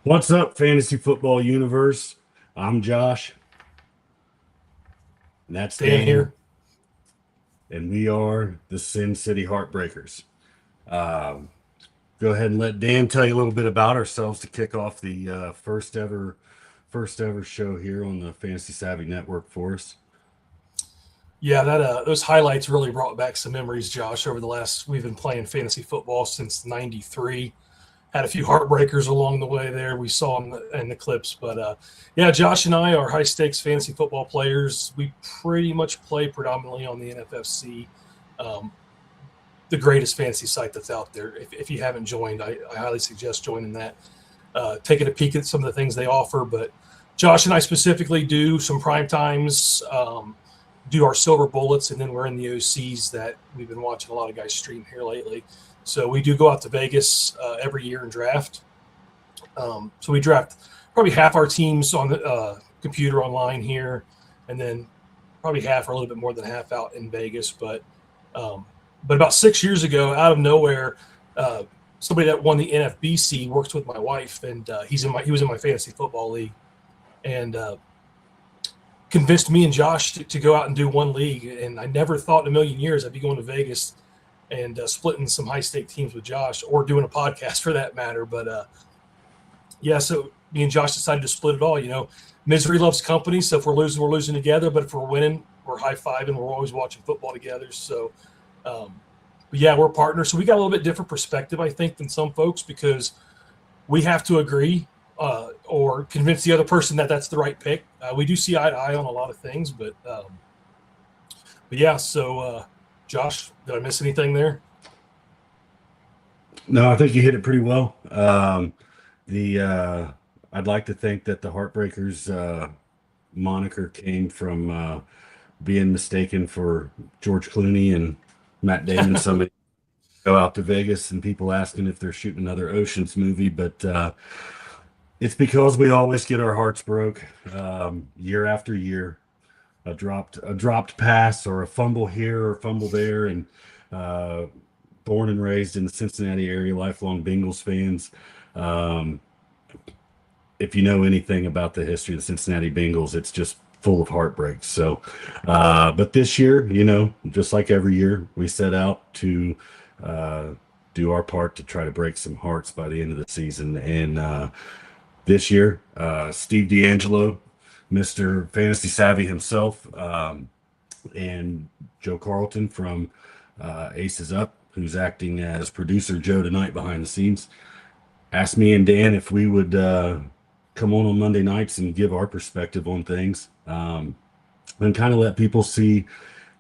What's up, Fantasy Football Universe? I'm Josh, and that's Dan Dan, here. and we are the Cin-City Heart Breakers. Um, Go ahead and let Dan tell you a little bit about ourselves to kick off the first ever show here on the Fantasy Savvy Network for us. Yeah, that those highlights really brought back some memories, Josh. Over the last, we've been playing fantasy football since '93. Had a few heartbreakers along the way there. We saw in the clips, but yeah, Josh and I are high stakes fantasy football players. We pretty much play predominantly on the NFFC, um, the greatest fantasy site that's out there. If you haven't joined, I highly suggest joining that. Taking a peek at some of the things they offer. But Josh and I specifically do some prime times, do our silver bullets, and then we're in the OCs that we've been watching a lot of guys stream here lately. So we do go out to Vegas every year and draft. So we draft probably half our teams on the computer online here, and then probably half or a little bit more than half out in Vegas. But about 6 years ago, out of nowhere, uh, somebody that won the NFBC works with my wife, and he was in my fantasy football league, and convinced me and Josh to go out and do one league. And I never thought in a million years I'd be going to Vegas and splitting some high stake teams with Josh, or doing a podcast for that matter. But yeah, so me and Josh decided to split it all. Misery loves company. So if we're losing together. But if we're winning, we're high fiving. We're always watching football together. So, but yeah, we're partners. So we got a little bit different perspective, I think, than some folks, because we have to agree or convince the other person that that's the right pick. We do see eye to eye on a lot of things, but yeah. So, Josh, did I miss anything there? No, I think you hit it pretty well. The I'd like to think that the Heartbreakers moniker came from being mistaken for George Clooney and Matt Damon. Somebody go out to Vegas and people asking if they're shooting another Ocean's movie, but it's because we always get our hearts broke year after year. A dropped pass or a fumble here or fumble there, and uh, born and raised in the Cincinnati area, lifelong Bengals fans. Um, if you know anything about the history of the Cincinnati Bengals, it's just full of heartbreaks. So, but this year, just like every year, we set out to uh, do our part to try to break some hearts by the end of the season. And this year, Steve D'Angelo, Mr. Fantasy Savvy himself, and Joe Carlton from Aces Up, who's acting as producer Joe tonight behind the scenes, asked me and Dan if we would come on Monday nights and give our perspective on things, and kind of let people see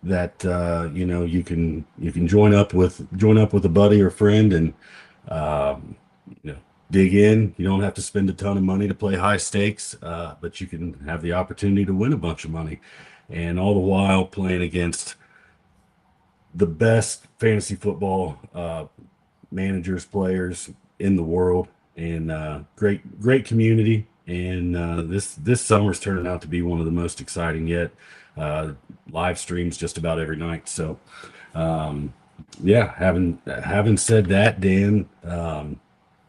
that you can join up with a buddy or friend, and um, dig in. You don't have to spend a ton of money to play high stakes, but you can have the opportunity to win a bunch of money, and all the while playing against the best fantasy football managers, players in the world, and great community. And this summer's turning out to be one of the most exciting yet. Uh, Live streams just about every night. So, um, yeah, having said that, Dan,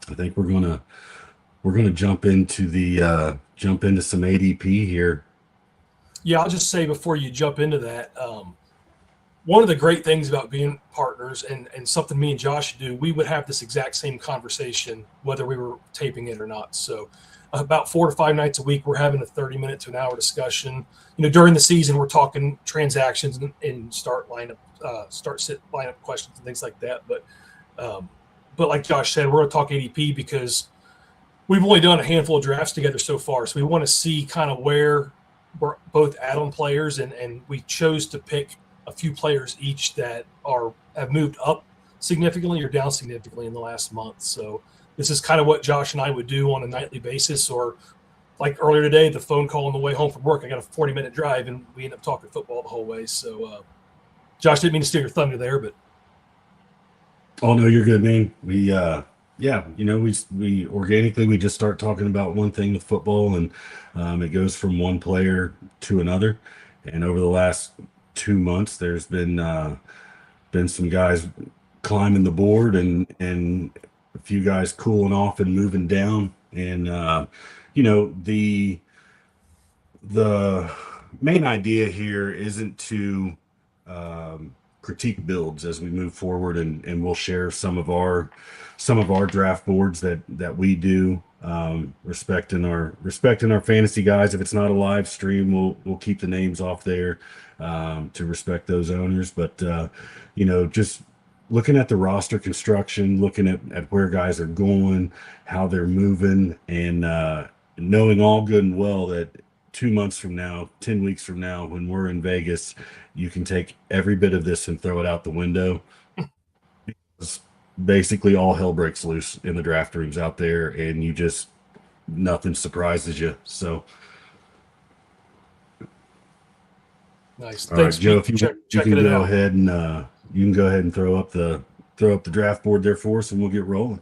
I think we're gonna jump into some ADP here. Yeah, I'll just say before you jump into that, one of the great things about being partners, and something me and Josh do, we would have this exact same conversation whether we were taping it or not. So about 4 to 5 nights a week, we're having a 30-minute to an hour discussion. During the season, we're talking transactions and start sit lineup questions and things like that. Um, but like Josh said, we're going to talk ADP because we've only done a handful of drafts together so far. So we want to see kind of where we're both at on players, and we chose to pick a few players each that have moved up significantly or down significantly in the last month. So this is kind of what Josh and I would do on a nightly basis, or like earlier today, the phone call on the way home from work. I got a 40-minute drive, and we ended up talking football the whole way. So, Josh, didn't mean to steal your thunder there, but Oh no, you're good, man. Yeah, we organically we just start talking about one thing with football, and it goes from one player to another. And over the last 2 months, there's been some guys climbing the board, and a few guys cooling off and moving down. And the main idea here isn't to critique builds as we move forward, and we'll share some of our draft boards that we do, respecting our fantasy guys. If it's not a live stream, we'll keep the names off there, to respect those owners. But just looking at the roster construction, looking at where guys are going, how they're moving, and knowing all good and well that 2 months from now, 10 weeks from now, when we're in Vegas, you can take every bit of this and throw it out the window. It's basically all hell breaks loose in the draft rooms out there, and nothing surprises you. So, Nice. all right, Thanks, Joe, Pete. if you Checking can it go out. ahead and throw up the draft board there for us, and we'll get rolling.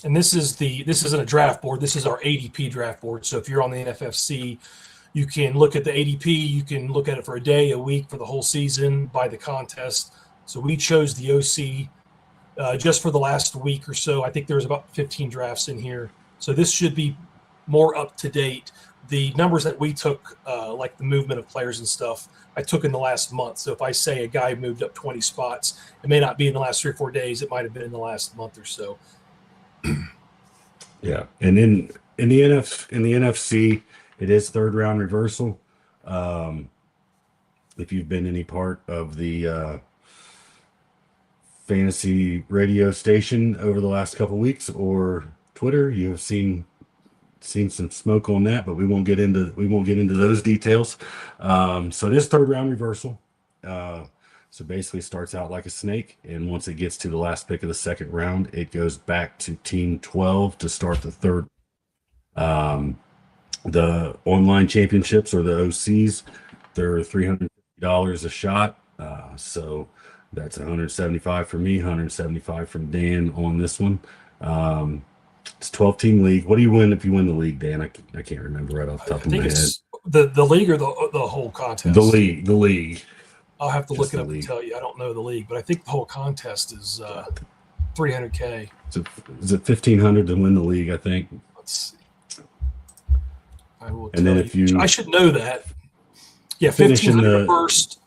And this isn't a draft board. This is our ADP draft board. So if you're on the NFFC, you can look at the ADP. You can look at it for a day, a week, for the whole season, by the contest. So we chose the OC just for the last week or so. I think there's about 15 drafts in here. So this should be more up to date. The numbers that we took, like the movement of players and stuff, I took in the last month. So if I say a guy moved up 20 spots, it may not be in the last 3 or 4 days. It might have been in the last month or so. Yeah, and in the NFC, it is third round reversal. If you've been any part of the fantasy radio station over the last couple weeks, or Twitter, you have seen some smoke on that, but we won't get into those details. So it is third round reversal. So basically starts out like a snake, and once it gets to the last pick of the second round, it goes back to team 12 to start the third. The online championships, or the OCs, they're $350 a shot. So that's 175 from me, 175 from Dan on this one. It's 12-team league. What do you win if you win the league, Dan? I can't remember right off the I top of my think head. it's the league or the whole contest. The league. I'll have to Just look it the up league. and tell you. I don't know the league, but I think the whole contest is $300K. Is it 1,500 to win the league? I think. Let's see. I will And tell then if you I should know that. Yeah, finish in 1,500 the- first,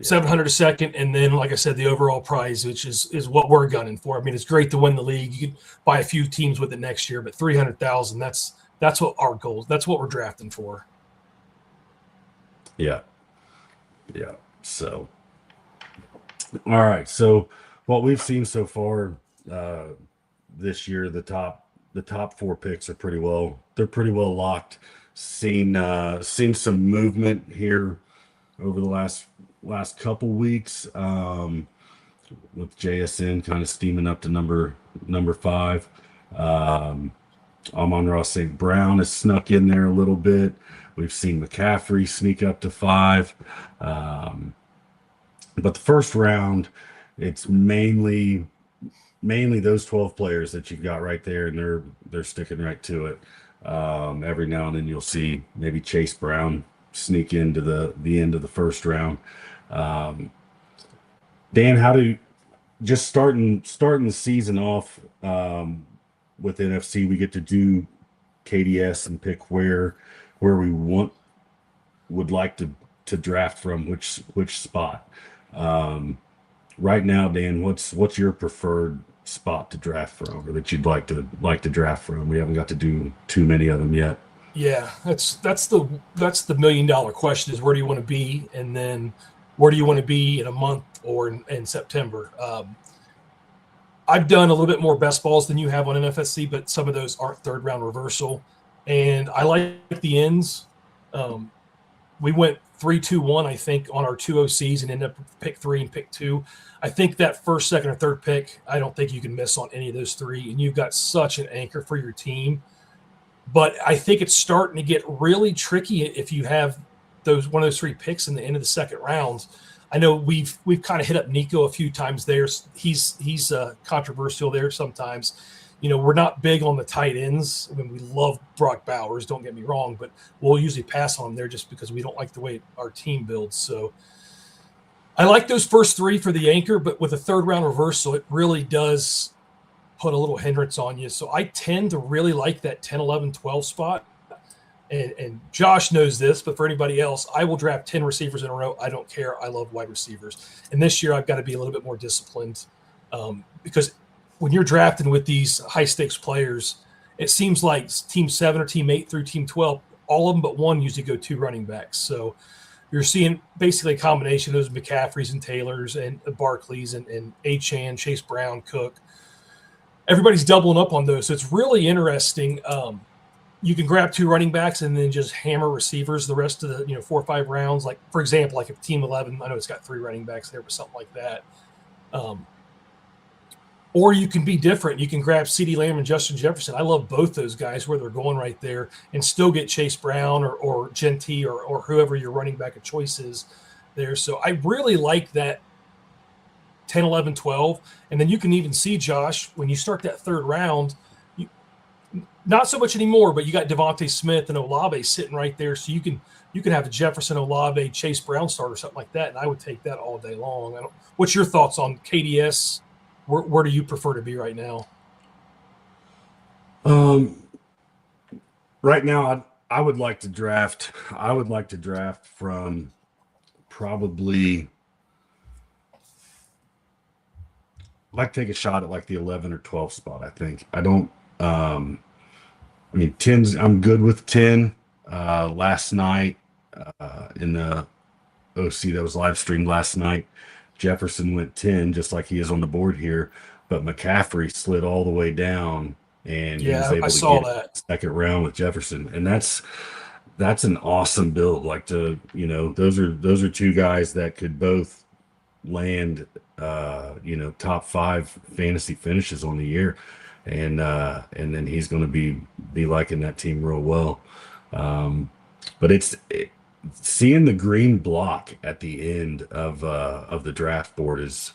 700 a second, and then, like I said, the overall prize, which is what we're gunning for. I mean, it's great to win the league. You could buy a few teams with it next year, but 300,000, that's what our goal. That's what we're drafting for. Yeah. So, all right. So, what we've seen so far this year, the top 4 picks are pretty well locked. Seen some movement here over the last couple weeks, with JSN kind of steaming up to number 5. Amon-Ra St. Brown has snuck in there a little bit. We've seen McCaffrey sneak up to 5. But the first round, it's mainly those 12 players that you've got right there, and they're sticking right to it. Every now and then you'll see maybe Chase Brown sneak into the end of the first round. Dan, how do just starting the season off with NFC, we get to do KDS and pick where we would like to draft from, which spot. Right now, Dan, what's your preferred spot to draft from, or that you'd like to draft from? We haven't got to do too many of them yet. Yeah, that's the $1 million question, is where do you want to be, and then where do you want to be in a month or in September. I've done a little bit more best balls than you have on NFFC, but some of those aren't third round reversal, and I like the ends. We went 3-2-1, I think, on our 2 OCs, and ended up pick 3 and pick 2. I think that first, second, or third pick, I don't think you can miss on any of those 3, and you've got such an anchor for your team. But I think it's starting to get really tricky if you have one of those 3 picks in the end of the second round. I know we've kind of hit up Nico a few times there. He's controversial there sometimes. We're not big on the tight ends. I mean, we love Brock Bowers, don't get me wrong, but we'll usually pass on him there just because we don't like the way our team builds. So I like those first 3 for the anchor, but with a third round reversal, it really does put a little hindrance on you. So I tend to really like that 10, 11, 12 spot. And Josh knows this, but for anybody else, I will draft 10 receivers in a row. I don't care. I love wide receivers. And this year I've got to be a little bit more disciplined because when you're drafting with these high-stakes players, it seems like Team 7 or Team 8 through Team 12, all of them but one usually go 2 running backs. So you're seeing basically a combination of those McCaffreys and Taylors and Barkleys and Achane, Chase Brown, Cook. Everybody's doubling up on those. So it's really interesting. You can grab 2 running backs and then just hammer receivers the rest of the 4 or 5 rounds. Like, for example, like if Team 11, I know it's got 3 running backs there, but something like that. Or you can be different. You can grab CeeDee Lamb and Justin Jefferson. I love both those guys where they're going right there and still get Chase Brown or Genty or whoever your running back of choice is there. So I really like that 10, 11, 12. And then you can even see, Josh, when you start that 3rd round, not so much anymore, but you got Devontae Smith and Olave sitting right there. So you can have a Jefferson, Olave, Chase Brown start or something like that. And I would take that all day long. What's your thoughts on KDS? Where do you prefer to be right now? Right now, I would like to draft. I would like to draft from probably. I'd like to take a shot at like the 11 or 12 spot. I think I don't. I mean, 10's. I'm good with 10. Last night in the OC that was live streamed last night, Jefferson went 10, just like he is on the board here. But McCaffrey slid all the way down, and he was able to get that 2nd round with Jefferson, and that's an awesome build. Like those are 2 guys that could both land top 5 fantasy finishes on the year. And then he's going to be liking that team real well. But seeing the green block at the end of the draft board is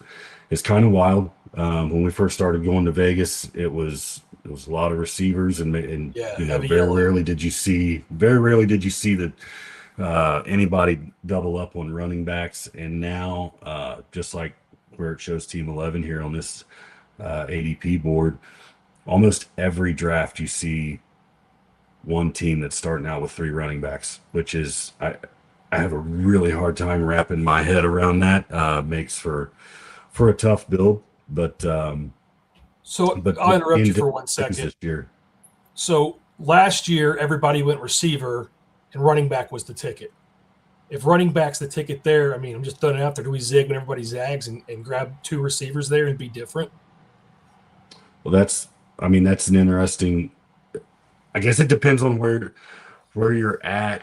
kind of wild. When we first started going to Vegas, it was a lot of receivers and very rarely did you see that anybody double up on running backs. And now just like where it shows Team 11 here on this ADP board, almost every draft you see one team that's starting out with 3 running backs, which is I have a really hard time wrapping my head around that. Makes for a tough build, but I'll interrupt you for 1 second. So last year everybody went receiver and running back was the ticket. If running back's the ticket there, I mean, I'm just throwing it out there. Do we zig when everybody zags and grab 2 receivers there and be different? Well, that's an interesting. I guess it depends on where you're at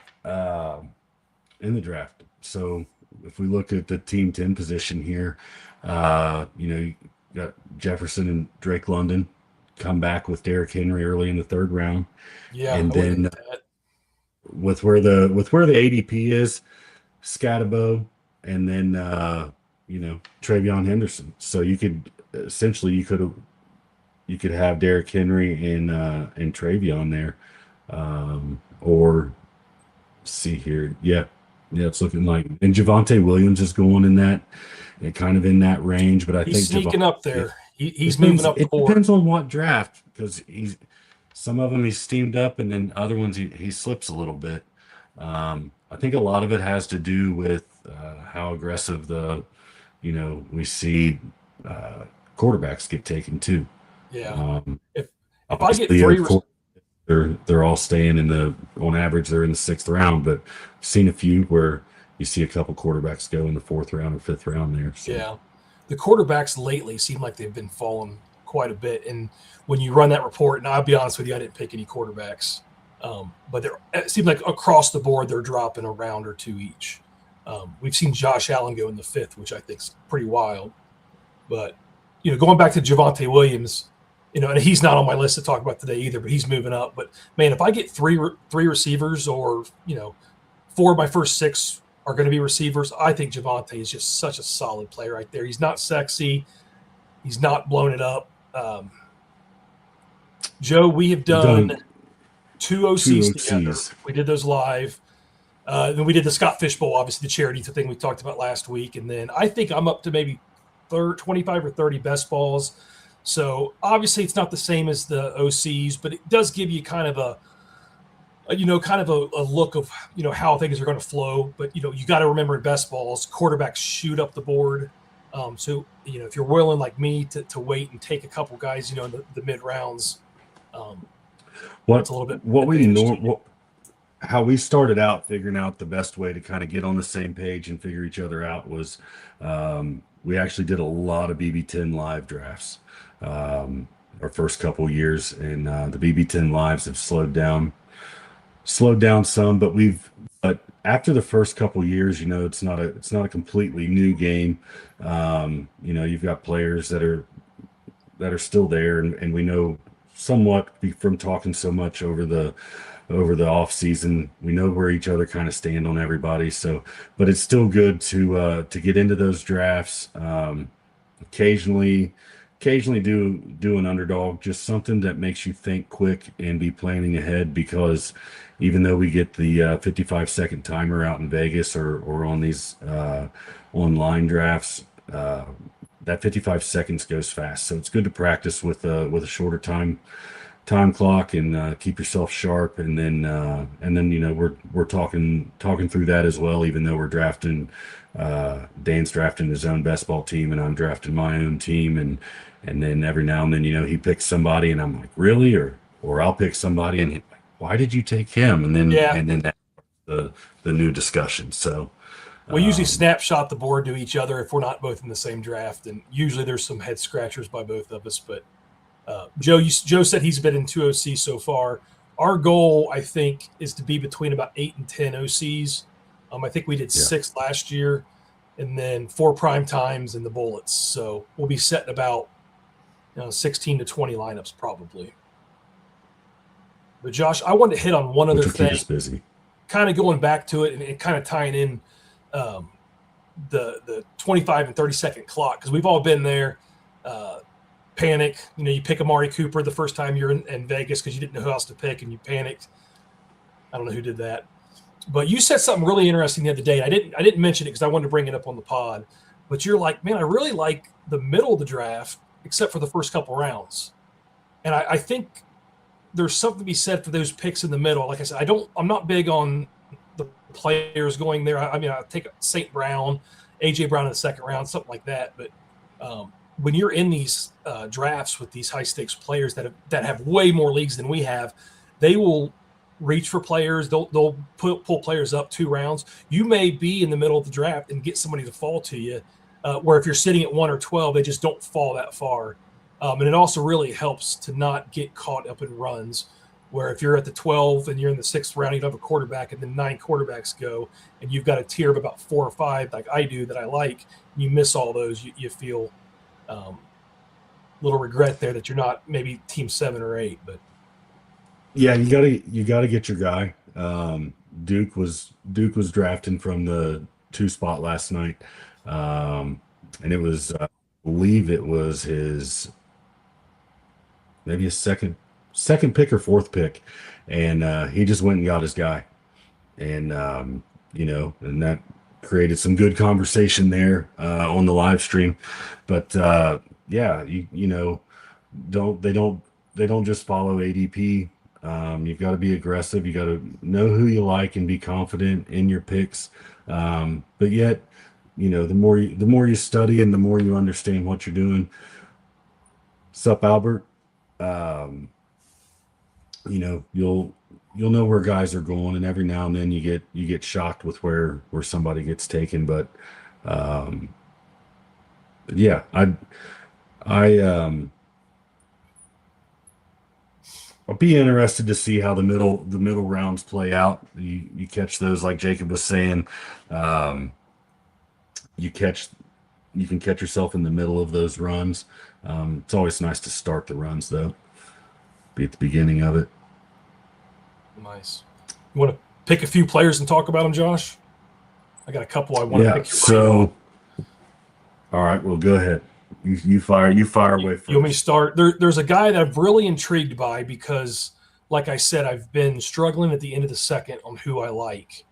in the draft. So if we look at the Team 10 position here, you got Jefferson and Drake London come back with Derrick Henry early in the 3rd round. Yeah, and then with where the ADP is, Scatabo, and then Travion Henderson. So you could have Derrick Henry and Travion there, or see here, it's looking like, and Javonte Williams is going in that, kind of in that range. But I think sneaking up there. He's moving up. It depends on what draft, because some of them he's steamed up, and then other ones he slips a little bit. I think a lot of it has to do with how aggressive we see quarterbacks get taken too. Yeah. If I get 3, they're all staying on average they're in the 6th round, but I've seen a few where you see a couple quarterbacks go in the 4th round or 5th round there. So. Yeah, the quarterbacks lately seem like they've been falling quite a bit, and when you run that report, and I'll be honest with you, I didn't pick any quarterbacks, but it seems like across the board they're dropping a round or 2 each. We've seen Josh Allen go in the 5th, which I think is pretty wild. But going back to Javonte Williams, and he's not on my list to talk about today either, but he's moving up. But man, if I get three receivers, or 4 of my first 6 are going to be receivers, I think Javonte is just such a solid player right there. He's not sexy, he's not blowing it up. Joe, we have done 2 OCs together. We did those live. Then we did the Scott Fish Bowl, obviously the charity thing we talked about last week, and then I think I'm up to maybe 25 or 30 best balls. So obviously it's not the same as the OCs, but it does give you kind of a look of, how things are going to flow. But, you got to remember in best balls, quarterbacks shoot up the board. So, if you're willing like me to wait and take a couple guys, in the mid rounds, it's a little bit advantage to you. How we started out figuring out the best way to kind of get on the same page and figure each other out was we actually did a lot of BB10 live drafts our first couple years, and the BB10 lives have slowed down some, but after the first couple years, it's not a completely new game. You've got players that are still there, and we know somewhat from talking so much over the off season, we know where each other kind of stand on everybody. So, but it's still good to get into those drafts. Occasionally do an underdog, just something that makes you think quick and be planning ahead, because even though we get the 55-second timer out in Vegas or on these online drafts, that 55 seconds goes fast. So it's good to practice with a shorter time clock and keep yourself sharp. And then we're talking through that as well, even though we're drafting, Dan's drafting his own best ball team and I'm drafting my own team. And then every now and then, he picks somebody and I'm like, really? Or I'll pick somebody and why did you take him? And then that's the new discussion. So we usually snapshot the board to each other if we're not both in the same draft. And usually there's some head scratchers by both of us, but Joe said he's been in 2 OCs so far. Our goal, I think, is to be between about 8 and 10 OCs. I think we did 6 last year, and then 4 prime times and the bullets. So we'll be setting about 16 to 20 lineups probably. But Josh, I wanted to hit on one other thing. Busy. Kind of going back to it and kind of tying in the 25 and 30-second clock, because we've all been there. Panic, you pick Amari Cooper the first time you're in Vegas because you didn't know who else to pick and you panicked. I don't know who did that, but you said something really interesting the other day. I didn't mention it because I wanted to bring it up on the pod, but you're like, man, I really like the middle of the draft except for the first couple rounds. And I think there's something to be said for those picks in the middle. Like I said, I'm not big on the players going there. I mean, I take St. Brown, AJ Brown in the second round, something like that. But when you're in these drafts with these high stakes players that have way more leagues than we have, they will reach for players. They'll pull players up 2 rounds. You may be in the middle of the draft and get somebody to fall to you, where if you're sitting at 1 or 12, they just don't fall that far. And it also really helps to not get caught up in runs, where if you're at the 12 and you're in the 6th round, you have a quarterback and then 9 quarterbacks go, and you've got a tier of about 4 or 5 like I do that I like, and you miss all those, you feel little regret there that you're not maybe team 7 or 8. But yeah, you gotta get your guy. Duke was drafting from the 2 spot last night, and it was I believe it was his maybe a second pick or 4th pick, and he just went and got his guy, and and that created some good conversation there on the live stream. But yeah, they don't just follow ADP. You've got to be aggressive. You got to know who you like and be confident in your picks. But yet, the more you study and the more you understand what you're doing. Sup, Albert? You'll know where guys are going, and every now and then you get shocked with where somebody gets taken. But yeah, I'll be interested to see how the middle rounds play out. You catch those, like Jacob was saying. You can catch yourself in the middle of those runs. It's always nice to start the runs, though. Be at the beginning of it. Nice. You want to pick a few players and talk about them, Josh? I got a couple I want to pick. So, all right, well, go ahead. You fire away first. You want me to start? There's a guy that I'm really intrigued by because, like I said, I've been struggling at the end of the second on who I like.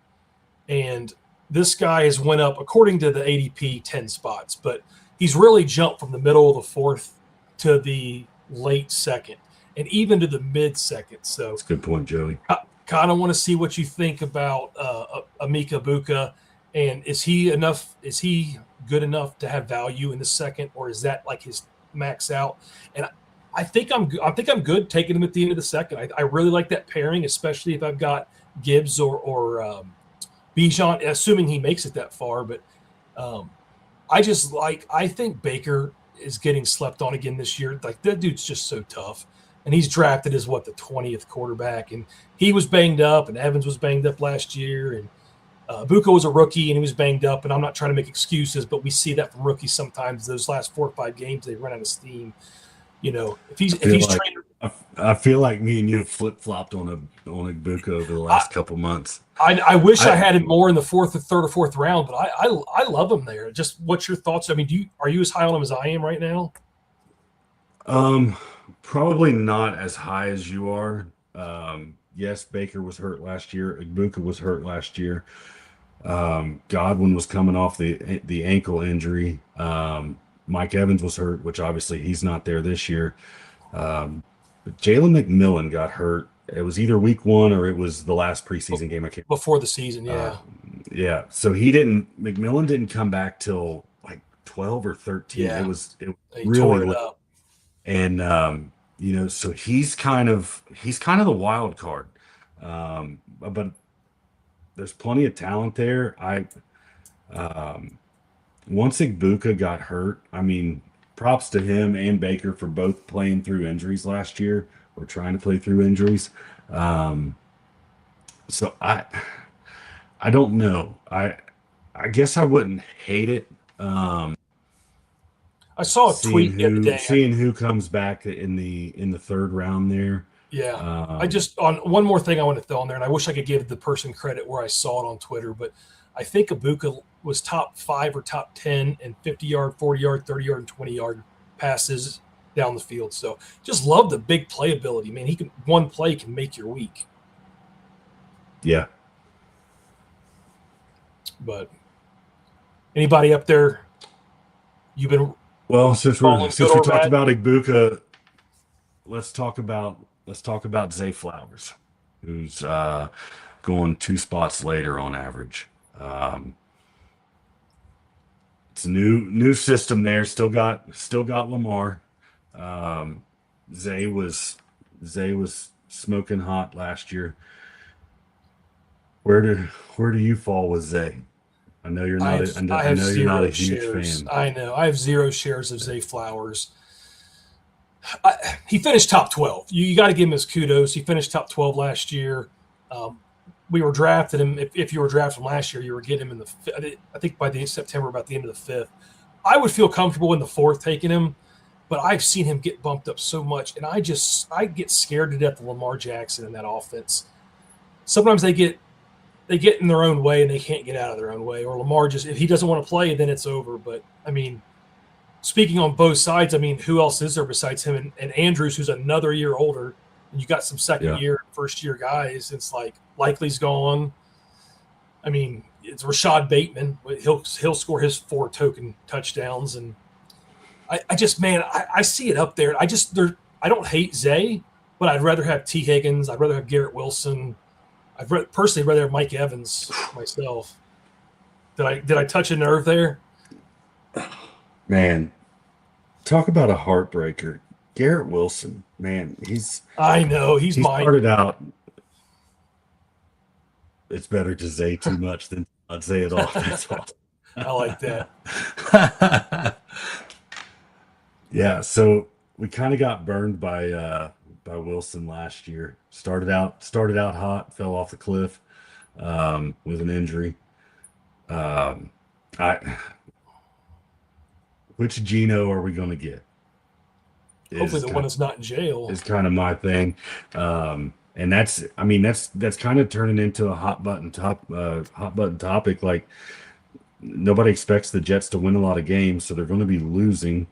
And this guy has went up, according to the ADP, 10 spots. But he's really jumped from the middle of the 4th to the late second and even to the mid second. So That's a good point, Joey. I kind of want to see what you think about Emeka Buka, and is he enough? Is he good enough to have value in the second, or is that like his max out? And I think I'm good taking him at the end of the second. I really like that pairing, especially if I've got Gibbs or Bijan, assuming he makes it that far. But I think Baker is getting slept on again this year. Like that dude's just so tough. And he's drafted as the 20th quarterback. And he was banged up, and Evans was banged up last year. And Buka was a rookie, and he was banged up. And I'm not trying to make excuses, but we see that from rookies sometimes. Those last 4 or 5 games, they run out of steam. If he's trained, I feel like me and you flip flopped on Buka over the last couple months. I wish I had him more in the third or fourth round, but I love him there. Just what's your thoughts? I mean, are you as high on him as I am right now? Probably not as high as you are. Yes, Baker was hurt last year. Buka was hurt last year. Godwin was coming off the ankle injury. Mike Evans was hurt, which obviously he's not there this year. But Jalen McMillan got hurt. It was either week 1 or it was the last preseason game. Before the season, yeah. Yeah. So McMillan didn't come back till like 12 or 13. Yeah. It was He really tore it late. up. And so he's kind of the wild card. But there's plenty of talent there. Once Igbukah got hurt, I mean, props to him and Baker for both playing through injuries last year, or trying to play through injuries. So I don't know. I guess I wouldn't hate it. I saw a tweet the other day. Seeing who comes back in the third round there. Yeah. On one more thing I want to throw on there, and I wish I could give the person credit where I saw it on Twitter, but I think Igbukah was top 5 or top 10 in 50-yard, 40-yard, 30-yard, and 20-yard passes down the field. So just love the big playability. Man, one play can make your week. Yeah. But anybody up there you've been since we talked about Igbukah, let's talk about Zay Flowers, who's going 2 spots later on average. It's a new system there. Still got Lamar. Zay was smoking hot last year. Where do you fall with Zay? I know you're not. I know you're not a huge fan. I know. I have 0 shares of Zay Flowers. He finished top 12. You got to give him his kudos. He finished top 12 last year. We were drafting him. If you were drafting him last year, you were getting him in I think by the end of September, about the end of the 5th. I would feel comfortable in the 4th taking him, but I've seen him get bumped up so much, and I get scared to death of Lamar Jackson in that offense. Sometimes they get in their own way and they can't get out of their own way, or Lamar if he doesn't want to play, then it's over. But I mean, speaking on both sides, I mean, who else is there besides him and Andrews, who's another year older? And you got some second-year, first-year guys. It's like Likely's gone. I mean, it's Rashad Bateman. He'll score his 4 token touchdowns, and I see it up there. I don't hate Zay, but I'd rather have T. Higgins. I'd rather have Garrett Wilson. Personally rather have Mike Evans myself. Did I touch a nerve there? Man, talk about a heartbreaker. Garrett Wilson, man, I know he started out. It's better to say too much than not say it all. That's all. I like that. Yeah, so we kind of got burned by Wilson last year. Started out hot, fell off the cliff with an injury. Which Geno are we going to get? Hopefully the one that's not in jail is kind of my thing. And that's kind of turning into a hot button topic. Like, nobody expects the Jets to win a lot of games, so they're going to be losing.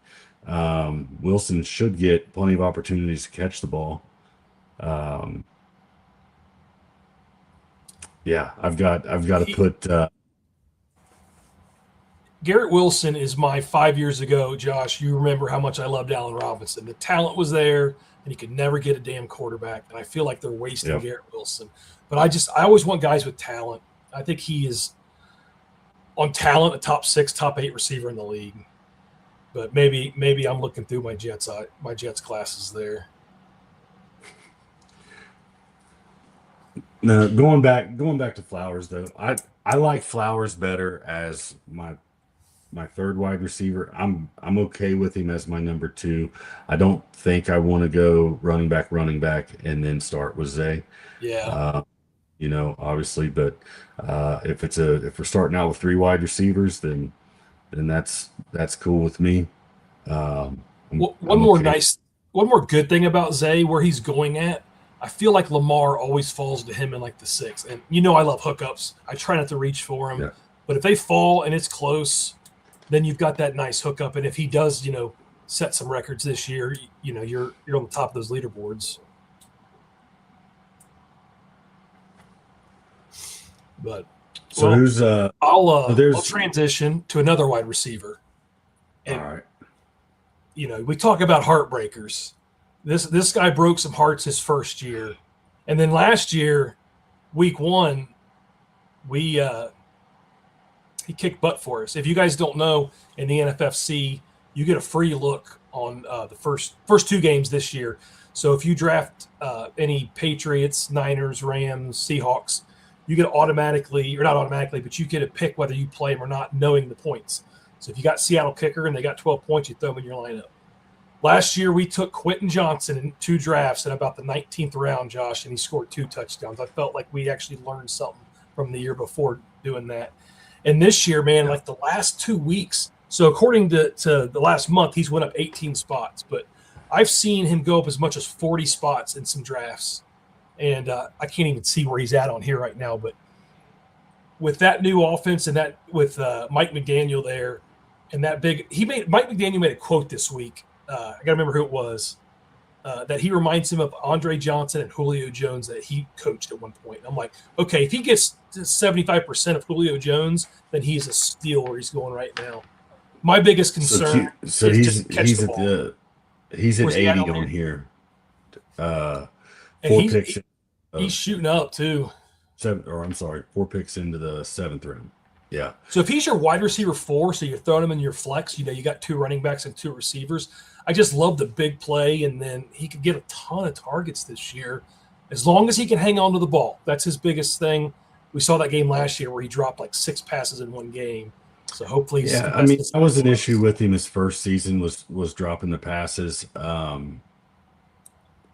Wilson should get plenty of opportunities to catch the ball. Yeah, I've got to put. Garrett Wilson is my 5 years ago, Josh. You remember how much I loved Allen Robinson. The talent was there, and he could never get a damn quarterback. And I feel like they're wasting Yeah. Garrett Wilson. But I always want guys with talent. I think he is on talent a top 6, top 8 receiver in the league. But maybe I'm looking through my Jets classes there. No, going back to Flowers though. I like Flowers better as my third wide receiver. I'm okay with him as my number 2. I don't think I want to go running back, and then start with Zay. Yeah. Obviously, but if we're starting out with 3 wide receivers, then that's cool with me. I'm okay. One more good thing about Zay, where he's going at. I feel like Lamar always falls to him in like the 6th, and I love hookups. I try not to reach for him, Yeah. but if they fall and it's close, then you've got that nice hookup. And if he does, set some records this year, you're on the top of those leaderboards. But So who's I'll transition to another wide receiver. And, all right. We talk about heartbreakers. This guy broke some hearts his first year, and then last year, week 1, he kicked butt for us. If you guys don't know, in the NFFC, you get a free look on the first 2 games this year. So if you draft any Patriots, Niners, Rams, Seahawks, you get automatically, or not automatically, but you get to pick whether you play them or not, knowing the points. So if you got Seattle kicker and they got 12 points, you throw them in your lineup. Last year, we took Quentin Johnson in 2 drafts in about the 19th round, Josh, and he scored 2 touchdowns. I felt like we actually learned something from the year before doing that. And this year, man, like the last 2 weeks, so according to the last month, he's went up 18 spots. But I've seen him go up as much as 40 spots in some drafts. And I can't even see where he's at on here right now. But with that new offense and that with Mike McDaniel there, and that Mike McDaniel made a quote this week. I got to remember who it was, that he reminds him of Andre Johnson and Julio Jones that he coached at one point. I'm like, okay, if he gets to 75% of Julio Jones, then he's a steal where he's going right now. My biggest concern So is he's to catch he's the at ball. he's at Where's he at 80 on on here. And 4 picks. he's shooting up too. 4 picks into the 7th round. Yeah. So if he's your wide receiver 4, so you're throwing him in your flex, you got 2 running backs and 2 receivers. I just love the big play, and then he could get a ton of targets this year as long as he can hang on to the ball. That's his biggest thing. We saw that game last year where he dropped like 6 passes in one game. So hopefully, Yeah. I mean, that was an issue with him his first season was dropping the passes. I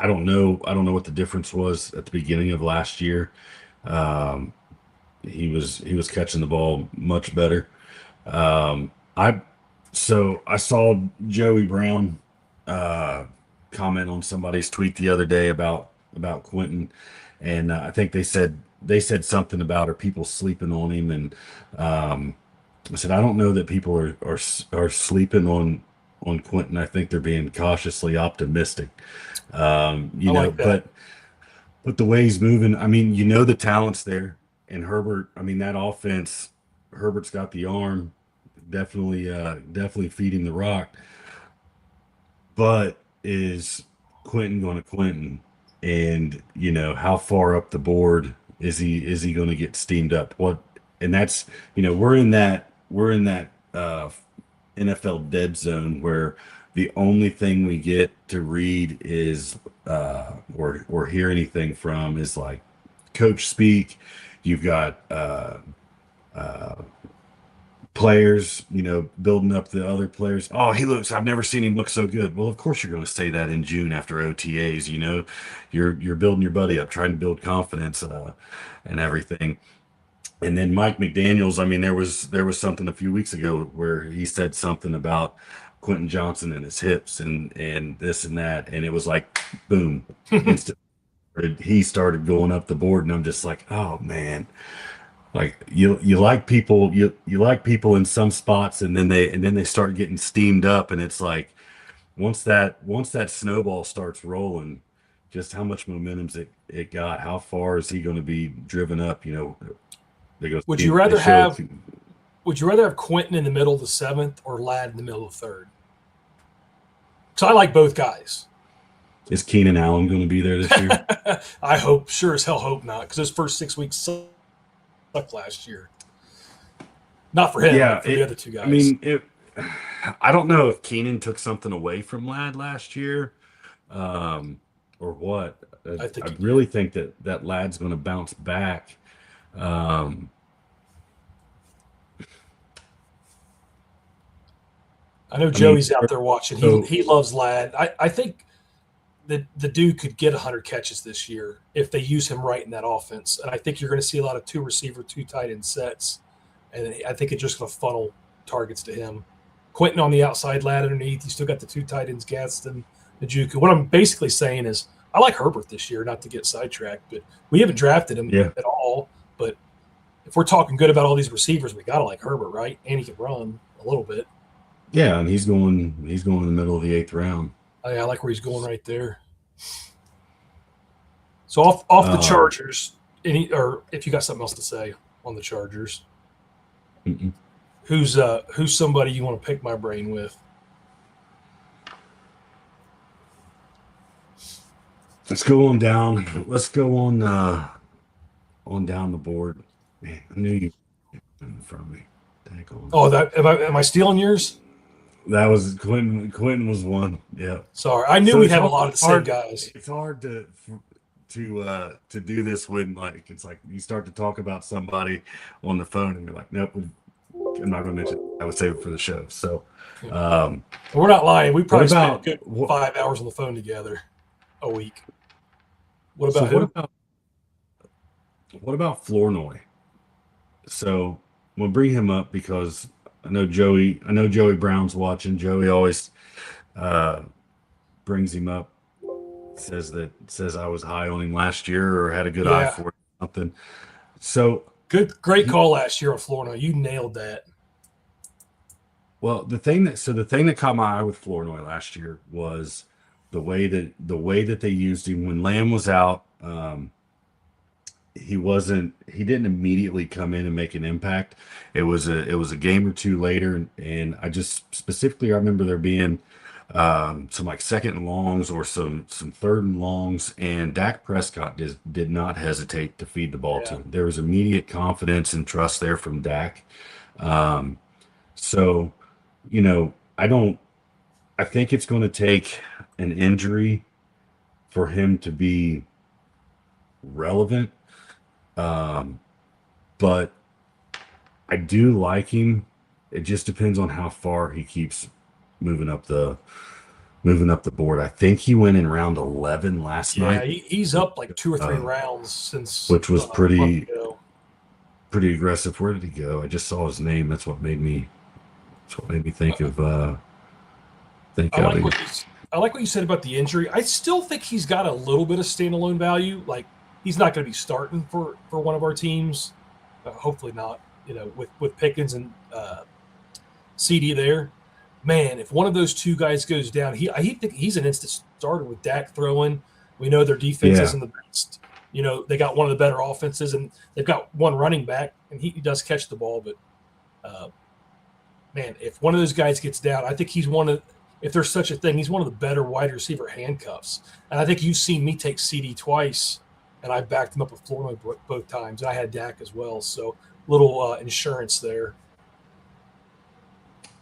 don't know what the difference was at the beginning of last year. He was catching the ball much better. I saw Joey Brown comment on somebody's tweet the other day about Quentin, and I think they said something about are people sleeping on him, and I said I don't know that people are sleeping on Quentin. I think they're being cautiously optimistic. like that. But the way he's moving, I mean, the talent's there. And Herbert, I mean, that offense, Herbert's got the arm, definitely feeding the rock. But is Quentin going to Quentin? And how far up the board is he going to get steamed up? And that's we're in that NFL dead zone where the only thing we get to read is or hear anything from is like coach speak. You've got players, building up the other players. Oh, I've never seen him look so good. Well, of course you're going to say that in June after OTAs, you're building your buddy up, trying to build confidence and everything. And then Mike McDaniels, I mean, there was something a few weeks ago where he said something about Quentin Johnson and his hips and this and that. And it was like, boom, instant. He started going up the board, and I'm just like, oh man, like you like people, you like people in some spots, and then they start getting steamed up, and it's like once that snowball starts rolling, just how much momentum's it got? How far is he going to be driven up? They go. Would you rather have would you rather have Quentin in the middle of the 7th or Ladd in the middle of the 3rd? Because I like both guys. Is Keenan Allen going to be there this year? I hope, sure as hell hope not, because those first 6 weeks sucked last year. Not for him, but for the other two guys. I mean, I don't know if Keenan took something away from Ladd last year, or what. I really think that Ladd's going to bounce back. I know Joey's out there watching. He loves Ladd. I think the dude could get 100 catches this year if they use him right in that offense. And I think you're going to see a lot of 2 receiver, 2 tight end sets. And I think it's just going to funnel targets to him. Quentin on the outside, Ladd underneath. You still got the 2 tight ends, Gadsden, Njoku. What I'm basically saying is I like Herbert this year, not to get sidetracked, but we haven't drafted him at all. But if we're talking good about all these receivers, we got to like Herbert, right? And he can run a little bit. Yeah, and he's going in the middle of the 8th round. I like where he's going right there. So off the Chargers, or if you got something else to say on the Chargers, who's somebody you want to pick my brain with? Let's go on down. Let's go on down the board. Man, I knew you in front of me. Oh, am I stealing yours? That was Quentin. Quentin was one. Yeah. Sorry, I knew we'd have a lot of the same guys. It's hard to do this when it's like you start to talk about somebody on the phone and you're like, nope, I'm not going to mention it. I would save it for the show. So we're not lying. We probably spent a good 5 hours on the phone together a week. What about Flournoy? So we'll bring him up because I know Joey Brown's watching. Joey always brings him up. Says I was high on him last year or had a good eye for something. So great call last year on Flournoy. You nailed that. Well, the thing that caught my eye with Flournoy last year was the way that they used him when Lamb was out. He didn't immediately come in and make an impact. It was a game or two later, and I remember there being some like 2nd and longs or some 3rd and longs, and Dak Prescott did not hesitate to feed the ball to him. There was immediate confidence and trust there from Dak. So, I think it's going to take an injury for him to be relevant. But I do like him. It just depends on how far he keeps moving up the board. I think he went in round 11 last night. Yeah, he's up like 2 or 3 rounds since, which was pretty aggressive. Where did he go? I just saw his name. That's what made me think of. I like what you said about the injury. I still think he's got a little bit of standalone value. Like he's not going to be starting for one of our teams. Hopefully not. With Pickens and CD there. Man, if one of those 2 guys goes down, I think he's an instant starter with Dak throwing. We know their defense isn't the best. They got one of the better offenses, and they've got one running back, and he does catch the ball. But, man, if one of those guys gets down, I think he's if there's such a thing, he's one of the better wide receiver handcuffs. And I think you've seen me take CD twice, and I backed him up with Flournoy both times. I had Dak as well, so little insurance there.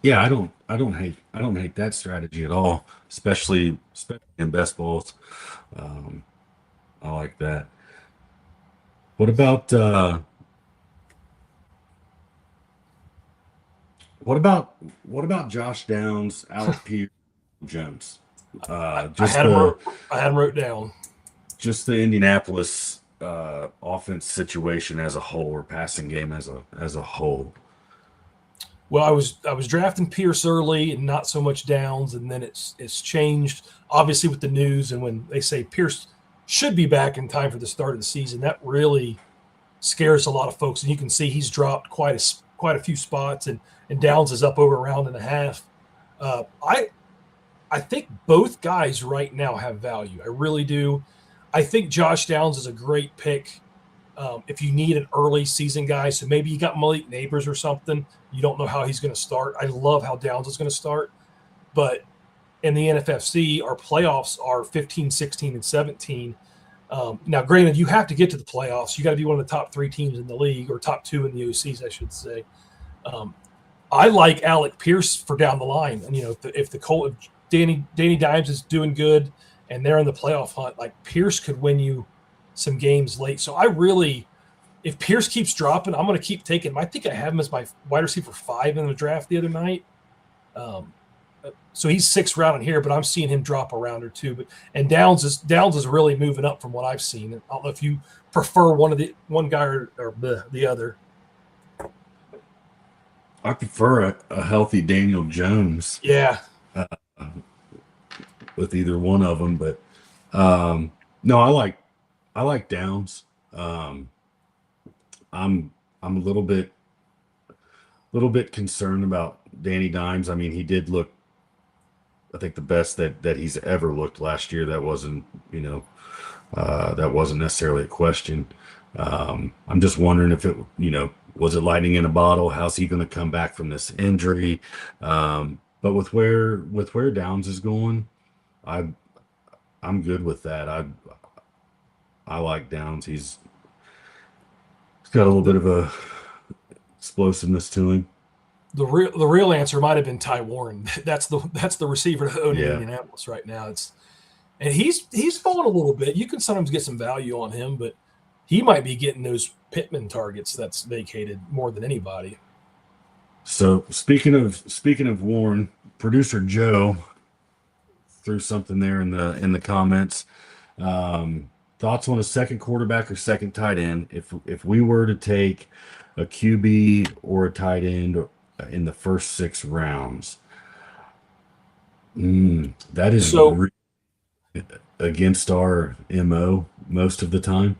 Yeah, I don't hate that strategy at all, especially in best balls. I like that. What about Josh Downs, Alex Pierce, Jones? I had him wrote down. Just the Indianapolis offense situation as a whole, or passing game as a whole. Well, I was drafting Pierce early and not so much Downs, and then it's changed obviously with the news, and when they say Pierce should be back in time for the start of the season, that really scares a lot of folks. And you can see he's dropped quite a few spots, and Downs is up over a round and a half. I think both guys right now have value. I really do. I think Josh Downs is a great pick If you need an early season guy, so maybe you got Malik Neighbors or something, you don't know how he's going to start. I love how Downs is going to start, but in the NFFC, our playoffs are 15, 16, and 17. Now, granted, you have to get to the playoffs. You got to be one of the top 3 teams in the league, or top 2 in the OCs, I should say. I like Alec Pierce for down the line, and if Danny Dimes is doing good and they're in the playoff hunt, like Pierce could win you some games late. So if Pierce keeps dropping, I'm going to keep taking him. I think I have him as my wide receiver 5 in the draft the other night. So he's 6th round in here, but I'm seeing him drop a round or 2. And Downs is really moving up from what I've seen. I don't know if you prefer one guy or the other. I prefer a healthy Daniel Jones. Yeah. With either one of them, but no, I like Downs. I'm a little bit concerned about Danny Dimes. I mean, he did look, I think, the best that he's ever looked last year. That wasn't necessarily a question. I'm just wondering if it, was it lightning in a bottle? How's he going to come back from this injury? But with where Downs is going, I'm good with that. I like Downs. He's got a little bit of a explosiveness to him. The real answer might have been Ty Warren. That's the receiver to own in Indianapolis right now. And he's fallen a little bit. You can sometimes get some value on him, but he might be getting those Pittman targets that's vacated more than anybody. So speaking of Warren, producer Joe threw something there in the comments. Thoughts on a second quarterback or second tight end? If we were to take a QB or a tight end in the first 6 rounds, that is against our MO most of the time.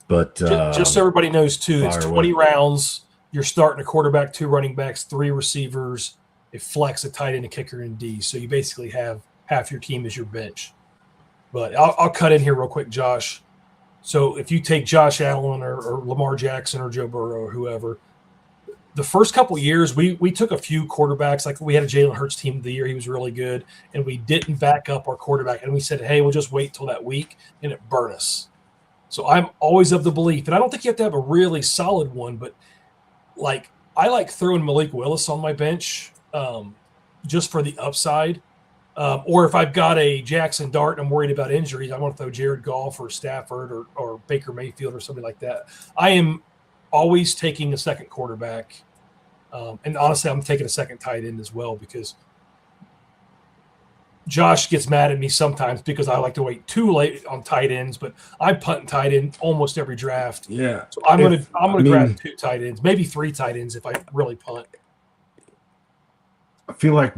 But just so everybody knows too, it's 20 rounds. You're starting a quarterback, 2 running backs, 3 receivers, a flex, a tight end, a kicker, and D. So you basically have half your team as your bench. But I'll cut in here real quick, Josh. So if you take Josh Allen or Lamar Jackson or Joe Burrow or whoever, the first couple of years we took a few quarterbacks. Like we had a Jalen Hurts team of the year. He was really good. And we didn't back up our quarterback. And we said, hey, we'll just wait till that week, and it burned us. So I'm always of the belief, and I don't think you have to have a really solid one, but I like throwing Malik Willis on my bench just for the upside. Or if I've got a Jackson Dart and I'm worried about injuries, I want to throw Jared Goff or Stafford or Baker Mayfield or something like that. I am always taking a second quarterback. And honestly, I'm taking a second tight end as well, because Josh gets mad at me sometimes because I like to wait too late on tight ends, but I'm punting tight end almost every draft. Yeah. So I'm gonna grab 2 tight ends, maybe 3 tight ends if I really punt. I feel like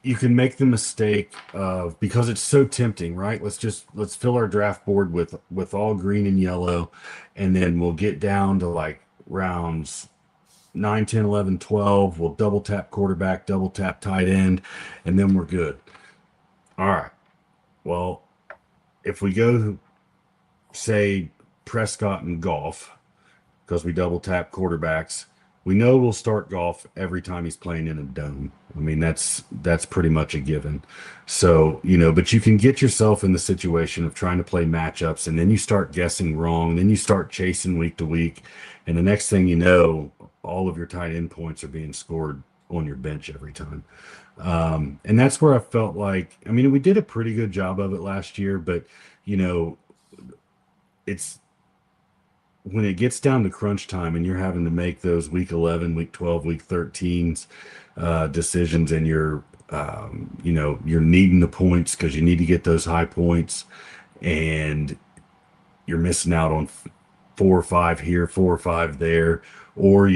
you can make the mistake of, because it's so tempting, right? Let's fill our draft board with all green and yellow, and then we'll get down to like rounds 9, 10, 11, 12. We'll double tap quarterback, double tap tight end, and then we're good. All right. Well, if we go, say, Prescott and Goff, because we double tap quarterbacks, we know we'll start Goff every time he's playing in a dome. I mean, that's pretty much a given. So, but you can get yourself in the situation of trying to play matchups, and then you start guessing wrong. Then you start chasing week to week. And the next thing you know, all of your tight end points are being scored on your bench every time. And that's where I felt like, I mean, we did a pretty good job of it last year, but, it's when it gets down to crunch time and you're having to make those week 11, week 12, week 13s decisions, and you're needing the points because you need to get those high points, and you're missing out on 4 or 5 here, 4 or 5 there, or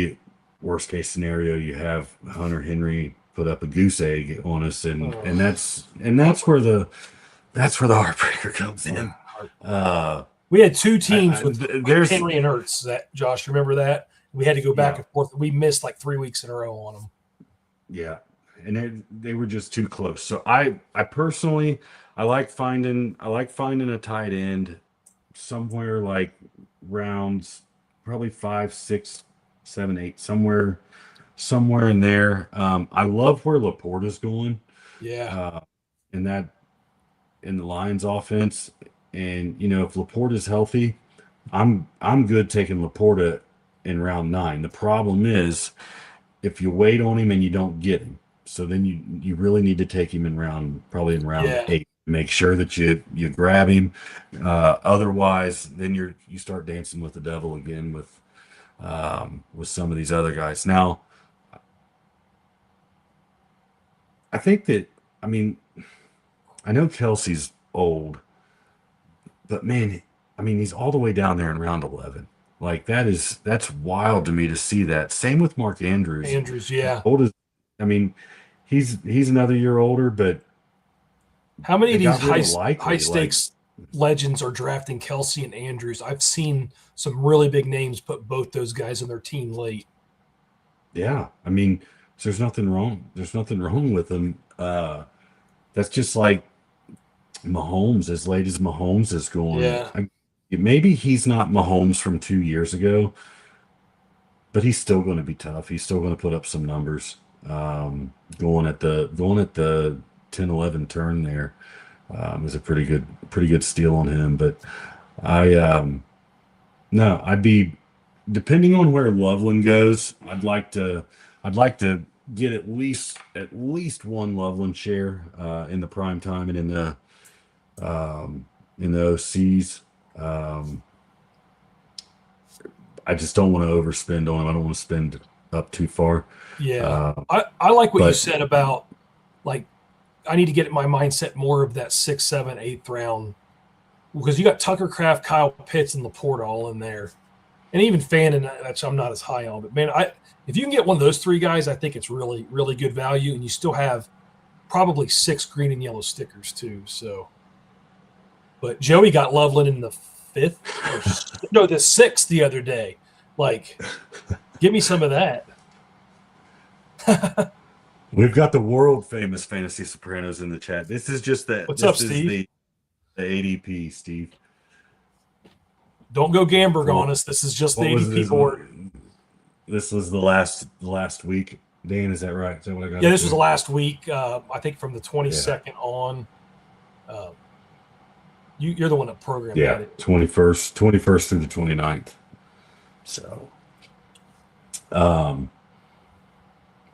worst case scenario, you have Hunter Henry put up a goose egg on us, and that's where the heartbreaker comes in. We had 2 teams with Henry and Ertz. That Josh, remember that? We had to go back and forth. We missed like 3 weeks in a row on them. Yeah, and they were just too close. So I personally, I like finding a tight end somewhere like rounds, probably 5, 6, 7, 8, somewhere in there. I love where Laporta's going Yeah. uh, in that in the Lions offense. And if Laporta's healthy, I'm good taking Laporta in round 9. The problem is if you wait on him and you don't get him, so then you really need to take him probably in round Yeah. 8. Make sure that you grab him. Otherwise, then you start dancing with the devil again with some of these other guys. Now, I think that I mean I know Kelsey's old, but man, I mean he's all the way down there in round 11. Like that's wild to me to see that. Same with Mark Andrews. Andrews. As Yeah. old as I mean, he's another year older, but How many they of these got rid of high likely. Like, stakes legends are drafting Kelsey and Andrews? I've seen some really big names put both those guys in their team late. yeah, I mean, there's nothing wrong. There's nothing wrong with them. That's just like Mahomes. As late as Mahomes is going, Yeah. maybe he's not Mahomes from 2 years ago, but he's still going to be tough. He's still going to put up some numbers. Going at the 10-11 turn there is a pretty good steal on him. But I no, I'd be depending on where Loveland goes. I'd like to get at least one Loveland share in the prime time and in the OCs. Um, I just don't want to overspend on him. I don't want to spend up too far. Yeah. Uh, I like what you but said about, like, I need to get my mindset more of that 6th, 7th, 8th round, because you got Tucker Craft, Kyle Pitts, and Laporta all in there, and even Fannin, which I'm not as high on. But man, if you can get one of those 3 guys, I think it's really, really good value, and you still have probably 6 green and yellow stickers too. So, but Joey got Loveland in the 5th, or no, the 6th the other day. Like, give me some of that. we've got the world famous Fantasy Sopranos in the chat. This is just the What's up, this is Steve? the ADP, Steve. Don't go Gamberg on For us. This is just the what was ADP this? board. This was the last week. Dan, is that right? Is that what I got Yeah, up this was the there? last week. I think from the Yeah. 22nd on. Uh, you're the one that programmed Yeah. that. 21st through the 29th. So, um,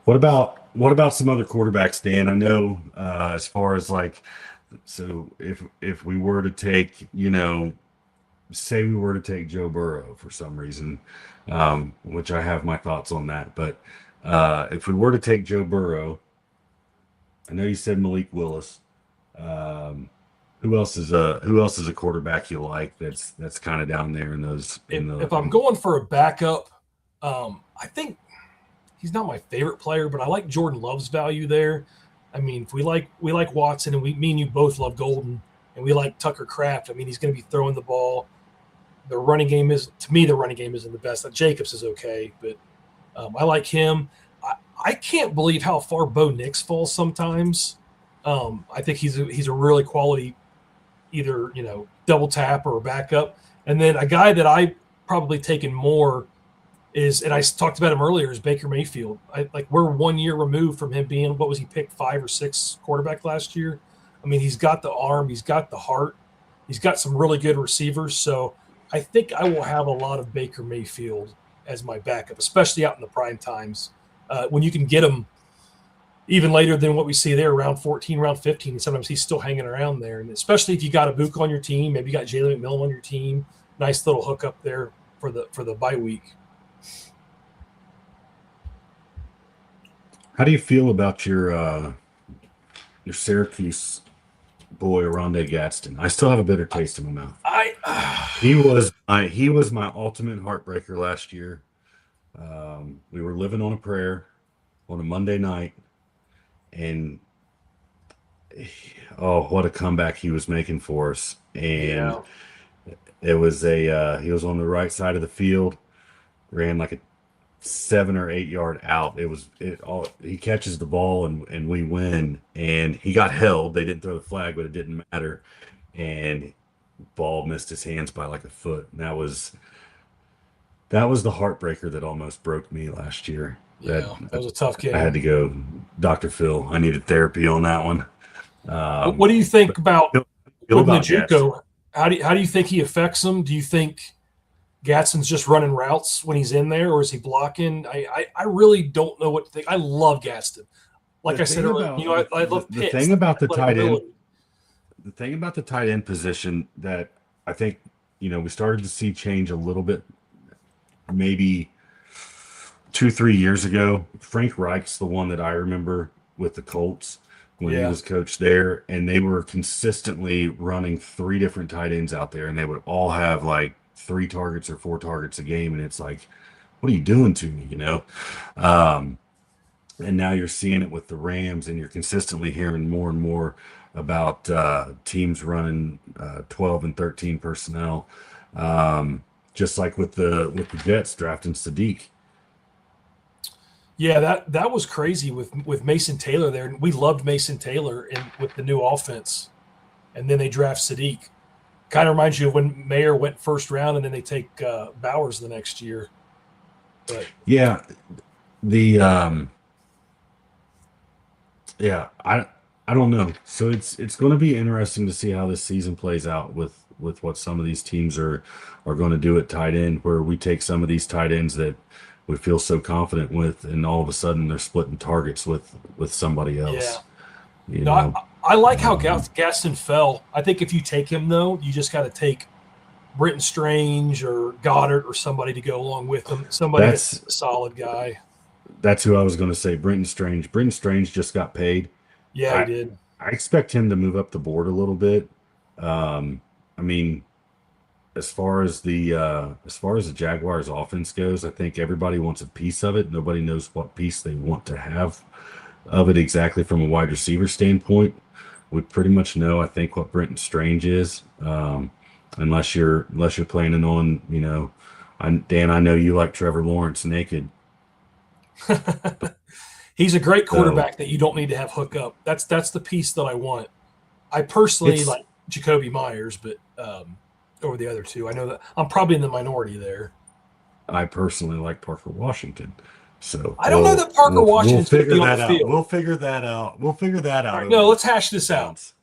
what about some other quarterbacks, Dan? I know as far as like, so if we were to take, say we were to take Joe Burrow for some reason, which I have my thoughts on that, but if we were to take Joe Burrow, I know you said Malik Willis. Um, who else is a quarterback you like that's kind of down there in those in the If I'm going for a backup, I think he's not my favorite player, but I like Jordan Love's value there. I mean, if we like Watson, and me and you both love Golden, and we like Tucker Kraft. I mean, he's going to be throwing the ball. The running game is, to me, the running game isn't the best. Jacobs is okay, but I like him. I can't believe how far Bo Nix falls sometimes. I think he's a really quality, either double tap or a backup. And then a guy that I probably taken more is, and I talked about him earlier, is Baker Mayfield. We're 1 year removed from him being, what was he, picked 5 or 6 quarterback last year? I mean, he's got the arm, he's got the heart, he's got some really good receivers. So I think I will have a lot of Baker Mayfield as my backup, especially out in the prime times when you can get him even later than what we see there, round 14, round 15. And sometimes he's still hanging around there. And especially if you got a Book on your team, maybe you got Jalen McMillan on your team, nice little hookup there for the bye week. How do you feel about your Syracuse boy Rondé Gadsden? I still have a bitter taste in my mouth. He was my ultimate heartbreaker last year. We were living on a prayer on a Monday night, and oh, what a comeback he was making for us! And Yeah. he was on the right side of the field, ran like a 7 or 8 yard out. He catches the ball and we win. And he got held. They didn't throw the flag, but it didn't matter. And ball missed his hands by like a foot. And that was the heartbreaker that almost broke me last year. Yeah, that was a tough I had game. to go, Dr. Phil. I needed therapy on that one. What do you think But about feel with about Gatz. Najuko? How do you think he affects him? Do you think Gadsden's just running routes when he's in there, or is he blocking? I really don't know what to think. I love Gadsden. Like The I said thing earlier, about I love the Pitts, thing the about the athletic tight end, ability. the thing about the tight end position that I think we started to see change a little bit, maybe 2 3 years ago. Frank Reich's the one that I remember with the Colts when he Yeah, was coach there, and they were consistently running three different tight ends out there, and they would all have like 3 targets or 4 targets a game, and it's like, what are you doing to me, Um, and now you're seeing it with the Rams, and you're consistently hearing more and more about teams running 12 and 13 personnel, just like with the Jets drafting Sadiq. yeah, that was crazy with Mason Taylor there. We loved Mason Taylor with the new offense, and then they draft Sadiq. Kind of reminds you of when Mayer went first round, and then they take Bowers the next year. But Yeah, the yeah, I don't know. So it's going to be interesting to see how this season plays out with what some of these teams are going to do at tight end, where we take some of these tight ends that we feel so confident with, and all of a sudden they're splitting targets with somebody yeah, else. You no, know, I like how um, Gaston fell. I think if you take him though, you just got to take Britton Strange or Goddard or somebody to go along with him. Somebody that's that's a solid guy. that's who I was going to say. Brenton Strange. Brenton Strange just got paid. Yeah, he I did. I expect him to move up the board a little bit. I mean, as far as the Jaguars offense goes, I think everybody wants a piece of it. Nobody knows what piece they want to have of it exactly from a wide receiver standpoint. We pretty much know, I think, what Brenton Strange is, unless you're planning on, Dan. I know you like Trevor Lawrence naked, He's a great so quarterback that you don't need to have hook up. That's the piece that I want. I personally it's. like Jacoby Myers, but over the other two, I know that I'm probably in the minority there. I personally like Parker Washington, so I don't know we'll that Parker we'll we'll Washington's going to figure be on the that out. field. We'll figure that out. We'll figure that All out right, over no, the let's hash this out. months.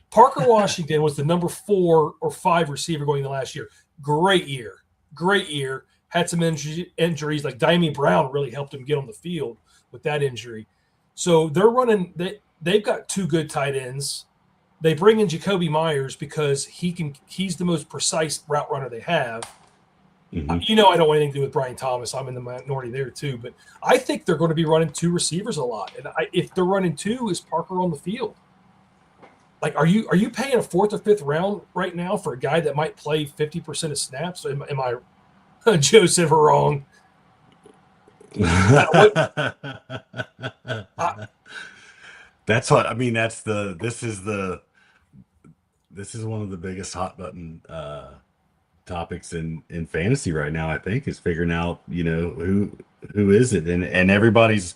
Parker Washington was the number 4 or 5 receiver going into last year. Great year. Great year. Had some injuries. Like Dimey Brown really helped him get on the field with that injury. So they're running they've got 2 good tight ends. They bring in Jacoby Myers because he's the most precise route runner they have. Hmm. I don't want anything to do with Brian Thomas. I'm in the minority there too, but I think they're going to be running 2 receivers a lot. And if they're running 2, is Parker on the field? Like, are you paying a 4th or 5th round right now for a guy that might play 50% of snaps? Am I Joseph wrong? I, That's what I mean. This is one of the biggest hot button topics in fantasy right now. I think is figuring out who is it, and everybody's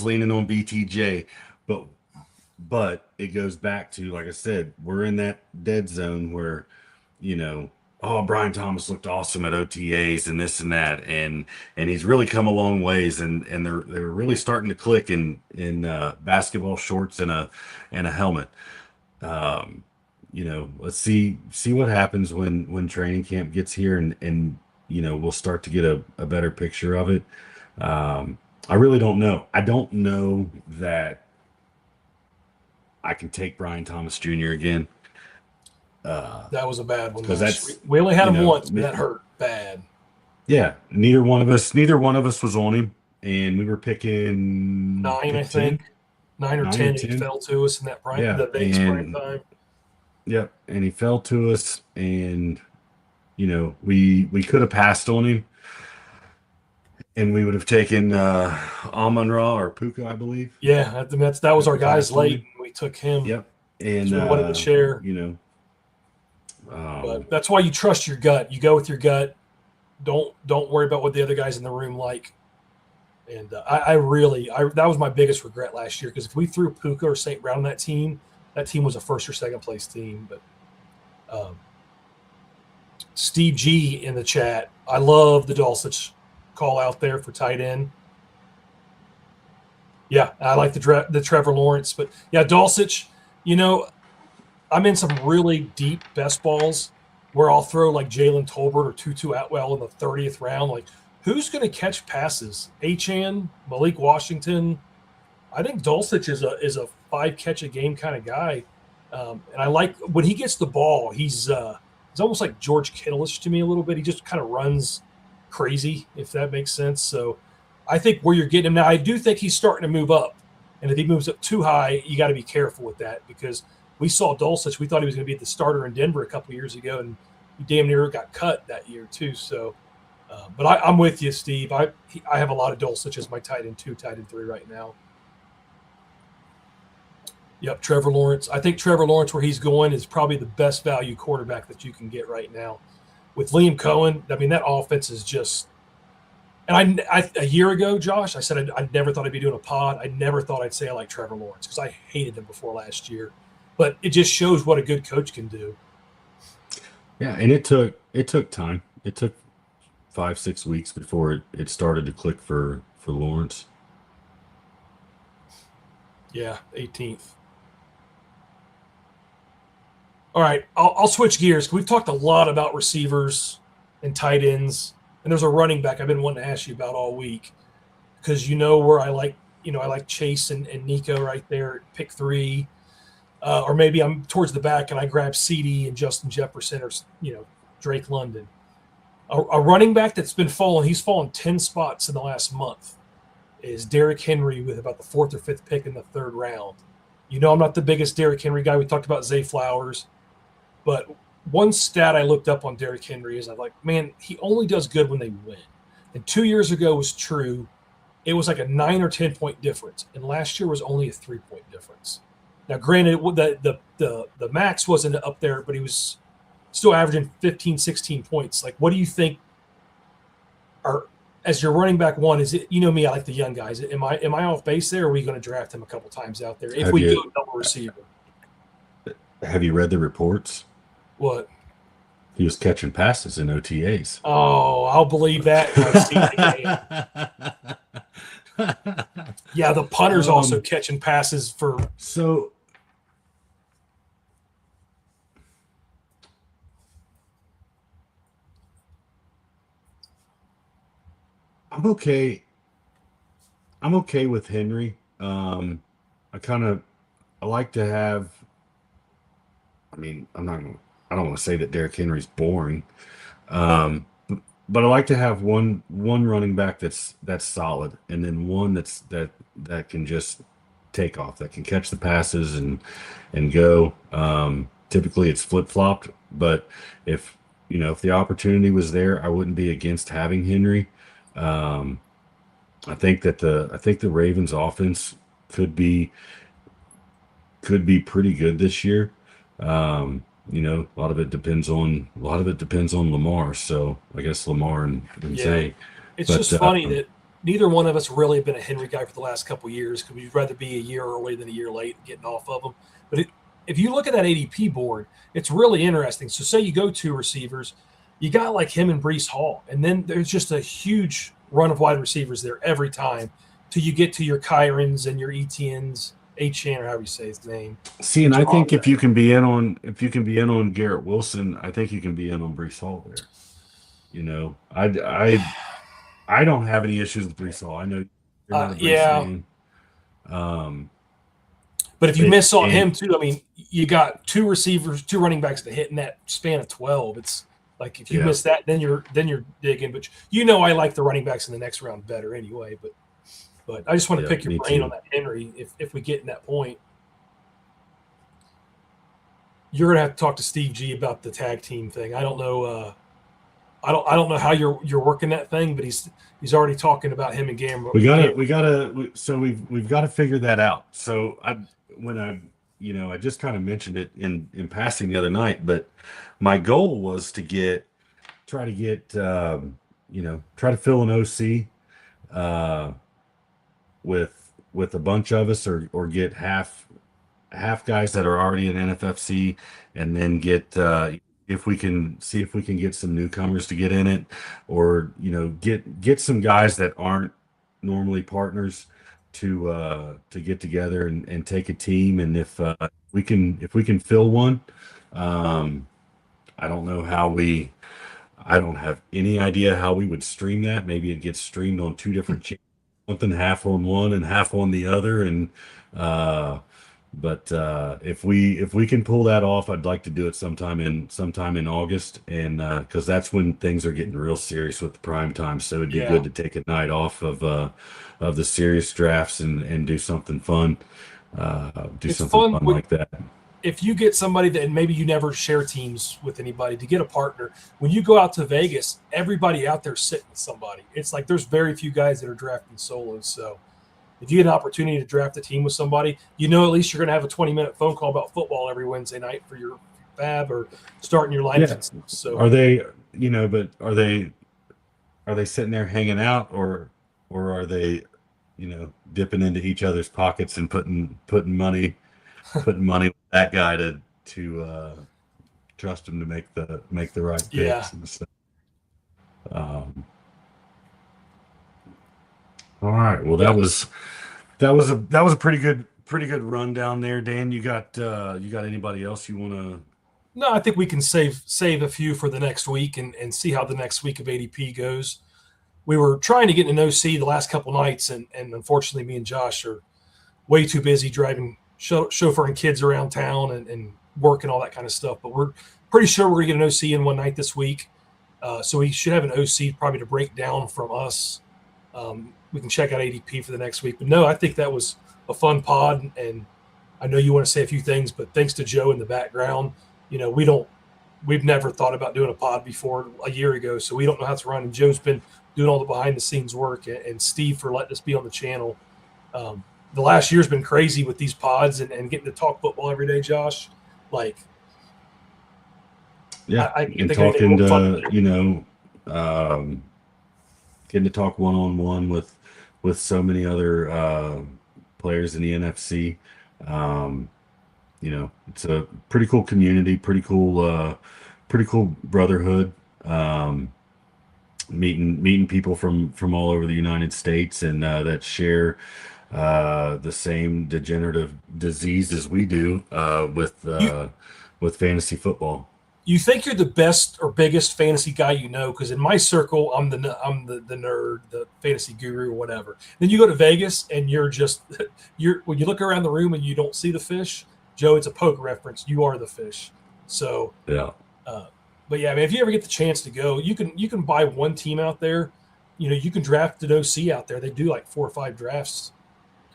leaning on BTJ, but it goes back to, like I said, we're in that dead zone where you know, oh, Brian Thomas looked awesome at OTAs and this and that, and he's really come a long ways, and they're really starting to click in basketball shorts and a helmet. Um, let's see what happens when training camp gets here, and we'll start to get a better picture of it. I really don't know. I don't know that I can take Brian Thomas Jr. again. Uh, that was a bad one because last year. that's We only had you him know once, but that hurt bad. yeah, neither one of us was on him, and we were picking 9, I pick 10, think. 9 or 10, and he 9 or 10. fell to us in that Yeah, the Vegas prime and time. yep, and he fell to us, and we could have passed on him, and we would have taken Amon-Ra or Puka, I believe. Yeah, that was Could our have guys passed on late. him. And we took him Yep, and because we wanted to share. um, But that's why you trust your gut. You go with your gut. Don't worry about what the other guys in the room like. And that was my biggest regret last year, because if we threw Puka or St. Brown on that team was a first or second place team. But Steve G in the chat, I love the Dulcich call out there for tight end. Yeah, I like the Trevor Lawrence, but yeah, Dulcich. You know, I'm in some really deep best balls where I'll throw like Jalen Tolbert or Tutu Atwell in the 30th round. Like, who's going to catch passes? Achan, Malik Washington. I think Dulcich is a 5 catch a game kind of guy, and I like when he gets the ball. He's almost like George Kittleish to me a little bit. He just kind of runs crazy, if that makes sense. So I think where you're getting him now, I do think he's starting to move up, and if he moves up too high, you got to be careful with that because we saw Dulcich. We thought he was going to be the starter in Denver a couple of years ago, and he damn near got cut that year too. So, but I'm with you, Steve. I have a lot of Dulcich as my tight end 2, tight end 3 right now. Yep, Trevor Lawrence. I think Trevor Lawrence, where he's going, is probably the best value quarterback that you can get right now. With Liam Cohen, I mean, that offense is just. And a year ago, Josh, I said I never thought I'd be doing a pod. I never thought I'd say I like Trevor Lawrence because I hated him before last year. But it just shows what a good coach can do. Yeah, and it took time. It took 5-6 weeks before it started to click for Lawrence. Yeah, 18th. All right, I'll switch gears. We've talked a lot about receivers and tight ends, and there's a running back I've been wanting to ask you about all week because you know where I like Chase and Nico right there at pick 3, or maybe I'm towards the back and I grab CD and Justin Jefferson or Drake London. A running back that's been falling. He's fallen 10 spots in the last month. Is Derrick Henry with about the 4th or 5th pick in the 3rd round. You know I'm not the biggest Derrick Henry guy. We talked about Zay Flowers. But one stat I looked up on Derrick Henry is I'm like, man, he only does good when they win. And 2 years ago was true. It was like a 9 or 10 point difference. And last year was only a 3-point difference. Now, granted, the max wasn't up there, but he was still averaging 15, 16 points. Like, what do you think are as your running back 1, is it, you know me, I like the young guys. Am I off base there, or are we going to draft him a couple times out there if we go double receiver? Have you read the reports? What? He was catching passes in OTAs. Oh, I'll believe that when I see the game. Yeah, the punter's also catching passes for. So I'm okay. I'm okay with Henry. I like to have. I mean, I don't want to say that Derrick Henry's boring, um, but I like to have one running back that's solid, and then one that can just take off, that can catch the passes and go. Typically, it's flip flopped, but if if the opportunity was there, I wouldn't be against having Henry. Um, I think the Ravens offense could be pretty good this year. A lot of it depends on Lamar. So I guess Lamar and Yeah, Zay. it's But just funny that neither one of us really have been a Henry guy for the last couple of years because we'd rather be a year early than a year late getting off of them. But if you look at that ADP board, it's really interesting. So say you go 2 receivers, you got like him and Brees Hall, and then there's just a huge run of wide receivers there every time till you get to your Kyrens and your Etiennes, H-Chan, or however you say his name. see, and I think if you can be in on Garrett Wilson, I think you can be in on Brees Hall there. I don't have any issues with Brees Hall. I know you're not a Brees Yeah. fan. Um, But if you it, miss on and him too, I mean, you got 2 receivers, 2 running backs that hit in that span of 12. It's like if you yeah, miss that, then you're digging. But I like the running backs in the next round better anyway. But I just want to yeah, pick your me brain on too. that Henry. If we get in that point, you're gonna have to talk to Steve G about the tag team thing. I don't know. I don't know how you're working that thing, but he's already talking about him and Gamble. So we've got to figure that out. So I just kind of mentioned it in passing the other night, but my goal was to try to get try to fill an OC uh, with a bunch of us, or get half guys that are already in NFFC, and then get see if we can get some newcomers to get in it, or get some guys that aren't normally partners to get together and take a team. And if we can fill one, um, I don't know how we. I don't have any idea how we would stream that. Maybe it gets streamed on two different channels, something half on one and half on the other. And uh, but if we can pull that off, I'd like to do it sometime in August, and because that's when things are getting real serious with the prime time. So it'd be Yeah, good to take a night off of the serious drafts and do something fun. Do it's something fun fun like that. if you get somebody that, and maybe you never share teams with anybody, to get a partner. When you go out to Vegas, everybody out there sitting with somebody. It's like there's very few guys that are drafting solos. So if you get an opportunity to draft a team with somebody, at least you're going to have a 20-minute phone call about football every Wednesday night for your fab or starting your lineups Yeah. and stuff. So Are they, but are they sitting there hanging out, or are they, dipping into each other's pockets and putting money with that guy to trust him to make the right yeah, picks and stuff. Um, all right. Well, yeah. that was a pretty good rundown there, Dan. You got anybody else you want to? No, I think we can save a few for the next week and see how the next week of ADP goes. We were trying to get an OC the last couple nights, and unfortunately, me and Josh are way too busy driving, chauffeuring kids around town and work and all that kind of stuff. But we're pretty sure we're going to get an OC in one night this week. So we should have an OC probably to break down from us. We can check out ADP for the next week. But no, I think that was a fun pod. And I know you want to say a few things, but thanks to Joe in the background, we've never thought about doing a pod before a year ago. So we don't know how to run. And Joe's been doing all the behind the scenes work, and Steve for letting us be on the channel. The last year's been crazy with these pods and getting to talk football every day, Josh. Like, Yeah, I can't and think of anything talking more fun than to getting to talk one-on-one with so many other players in the NFC. Um, it's a pretty cool community, pretty cool brotherhood. Um, meeting people from all over the United States, and that share the same degenerative disease as we do you. with fantasy football. You think you're the best or biggest fantasy guy because in my circle I'm the nerd, the fantasy guru, or whatever. Then you go to Vegas and you're just when you look around the room and you don't see the fish, Joe, it's a poke reference. You are the fish. So, Yeah. uh, but yeah, man, if you ever get the chance to go, you can buy one team out there. You can draft an OC out there. They do like 4 or 5 drafts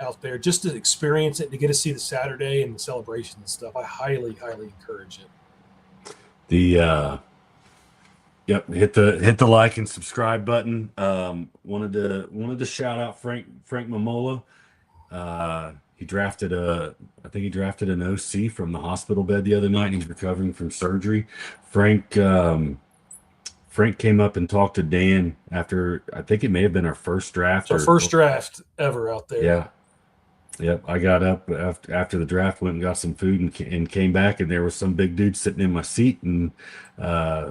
out there just to experience it, to get to see the Saturday and the celebration and stuff. I highly, highly encourage it. The Yep, hit the like and subscribe button. Wanted to shout out Frank Mamola. I think he drafted an OC from the hospital bed the other night, and he's recovering from surgery. Frank came up and talked to Dan after, I think it may have been our first draft. It's our first draft ever out there. Yeah. Yep, I got up after the draft, went and got some food, and came back, and there was some big dude sitting in my seat, and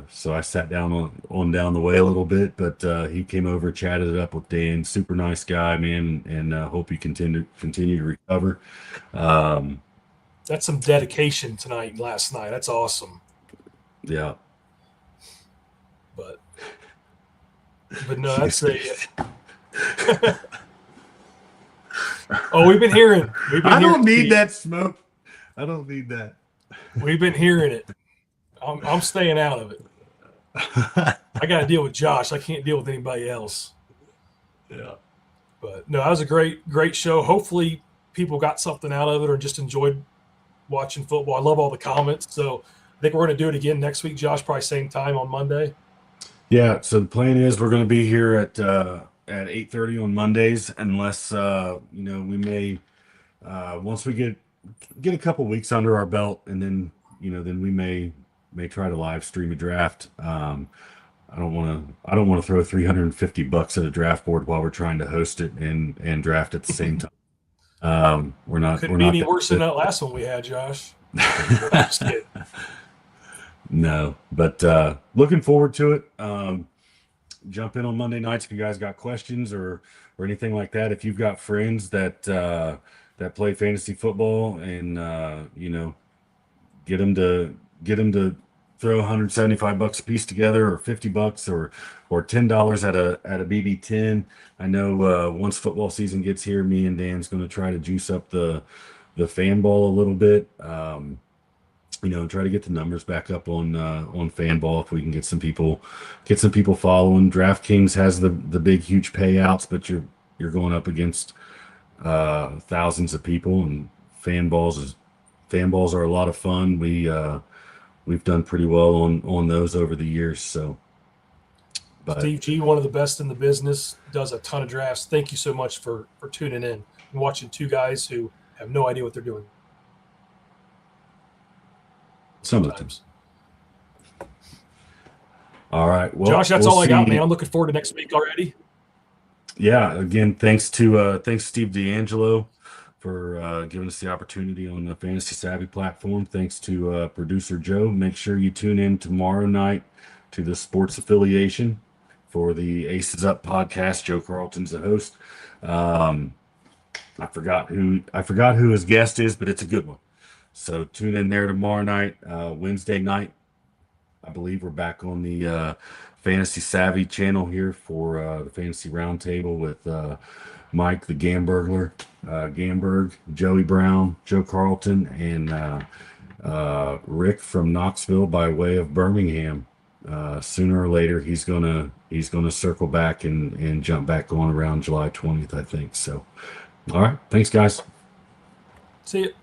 so I sat down on down the way a little bit, but he came over, chatted it up with Dan. Super nice guy, man, and hope you continue to recover. Um, That's some dedication tonight and last night. That's awesome. yeah. But no, that's a. Oh, we've been hearing. I don't need that smoke. I don't need that. We've been hearing it. I'm staying out of it. I got to deal with Josh. I can't deal with anybody else. Yeah. But no, that was a great show. Hopefully, people got something out of it or just enjoyed watching football. I love all the comments. So I think we're going to do it again next week, Josh. Probably same time on Monday. Yeah. So the plan is we're going to be here at 8:30 on Mondays, unless we may once we get a couple weeks under our belt, and then we may try to live stream a draft. I don't want to throw $350 at a draft board while we're trying to host it and draft at the same time. We're Couldn't not be any that worse than good. that last one we had, Josh. Just kidding. No, but looking forward to it. Jump in on Monday nights if you guys got questions or anything like that. If you've got friends that play fantasy football and get them to throw 175 bucks a piece together, or 50 bucks, or $10 at a BB10. I know once football season gets here, me and Dan's going to try to juice up the fan ball a little bit. Try to get the numbers back up on Fanball if we can get some people following. DraftKings has the big huge payouts, but you're going up against thousands of people, and Fanballs are a lot of fun. We've done pretty well on those over the years. So, but Steve G, one of the best in the business, does a ton of drafts. Thank you so much for tuning in and watching two guys who have no idea what they're doing. sometimes. All right. Well, Josh, that's we'll all I got, see. man. I'm looking forward to next week already. Yeah. Again, thanks Steve D'Angelo for giving us the opportunity on the Fantasy Savvy platform. Thanks to producer Joe. Make sure you tune in tomorrow night to the sports affiliation for the Aces Up podcast. Joe Carlton's the host. I forgot who his guest is, but it's a good one. So tune in there tomorrow night. Wednesday night, I believe we're back on the Fantasy Savvy channel here for the Fantasy Roundtable with Mike the Gamburglar, Gamberg, Joey Brown, Joe Carlton, and Rick from Knoxville by way of Birmingham. Sooner or later, he's gonna circle back and jump back on around July 20th, I think. So, all right, thanks, guys. See you.